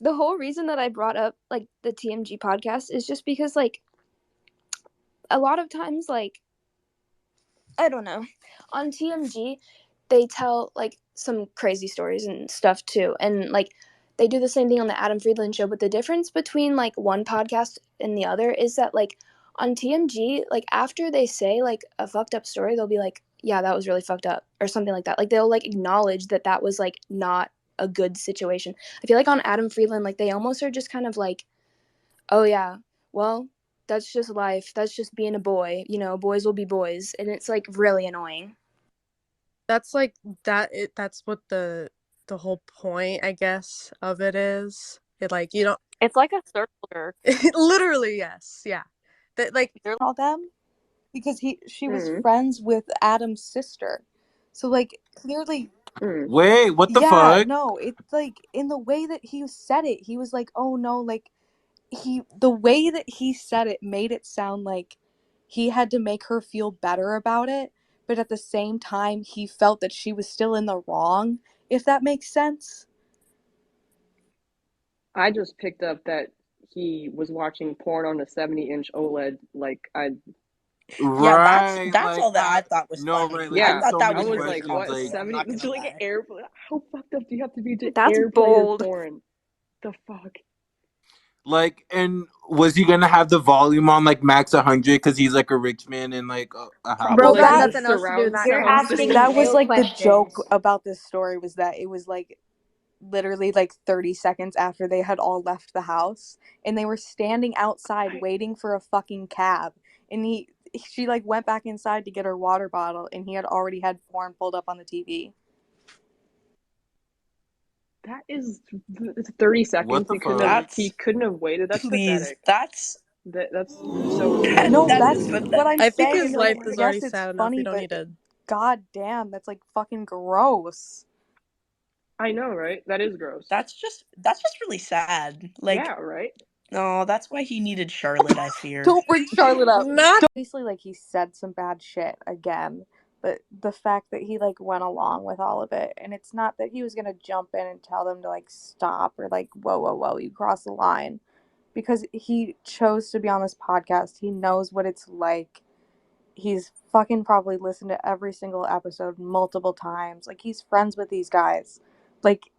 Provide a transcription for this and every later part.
the whole reason that I brought up, like, the TMG podcast is just because, like, a lot of times, like, I don't know, on TMG, they tell, like, some crazy stories and stuff, too, and, like, they do the same thing on the Adam Friedland show, but the difference between, like, one podcast and the other is that, like, on TMG, like, after they say, like, a fucked up story, they'll be like, yeah, that was really fucked up, or something like that. Like, they'll, like, acknowledge that that was, like, not a good situation. I feel like on Adam Friedland, like, they almost are just kind of like, oh, yeah, well, that's just life. That's just being a boy. You know, boys will be boys. And it's, like, really annoying. That's like that's what the whole point, I guess, of it is. It, like, you don't. It's like a circle jerk. Literally, yes, yeah. That, like, all them because she was friends with Adam's sister, so, like, clearly. Wait, what the fuck? No, it's like in the way that he said it, he was like, oh no, like, the way that he said it made it sound like he had to make her feel better about it, but at the same time he felt that she was still in the wrong, if that makes sense. I just picked up that he was watching porn on a 70-inch OLED. Like, Right, that's like, all that I thought was funny. Right, yeah, I thought that I was was really like, what, comedy, 70? I'm not It's gonna like lie. air. How fucked up do you have to be to That's airplay bold. porn? The fuck? like, and was he gonna have the volume on, like, max 100 because he's, like, a rich man and, like, a house? Bro Like, got the nothing else to do surround that sound night. system. That was, like, questions. the joke about this story was that it was, like, literally, like, 30 seconds after they had all left the house, and they were standing outside waiting for a fucking cab, and she, like, went back inside to get her water bottle, and he had already had porn pulled up on the TV. That is 30 seconds. What the He couldn't have waited. That's Please, pathetic. that's so No, that's what I'm I think saying. his Like, life is yes, already it's sad enough. funny, We don't but need to. god damn, that's, like, fucking gross. I know, right? That is gross. That's just really sad. Like, yeah, right? no, that's why he needed Charlotte, I fear. Don't bring Charlotte up. Not Obviously, like, he said some bad shit again, but the fact that he, like, went along with all of it, and it's not that he was gonna jump in and tell them to, like, stop or, like, whoa, you crossed the line, because he chose to be on this podcast. He knows what it's like. He's fucking probably listened to every single episode multiple times. Like, he's friends with these guys. Like,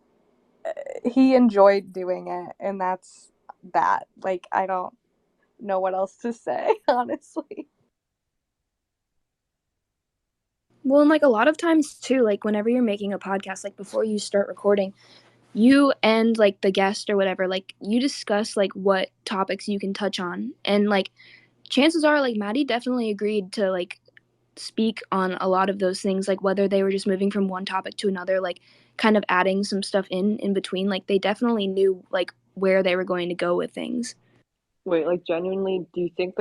he enjoyed doing it, and that's that. Like, I don't know what else to say, honestly. Well, and, like, a lot of times, too, like, whenever you're making a podcast, like, before you start recording, you and, like, the guest or whatever, like, you discuss, like, what topics you can touch on. And, like, chances are, like, Matty definitely agreed to, like, speak on a lot of those things, like, whether they were just moving from one topic to another, like, kind of adding some stuff in between. Like, they definitely knew, like, where they were going to go with things. Wait, like, genuinely, do you think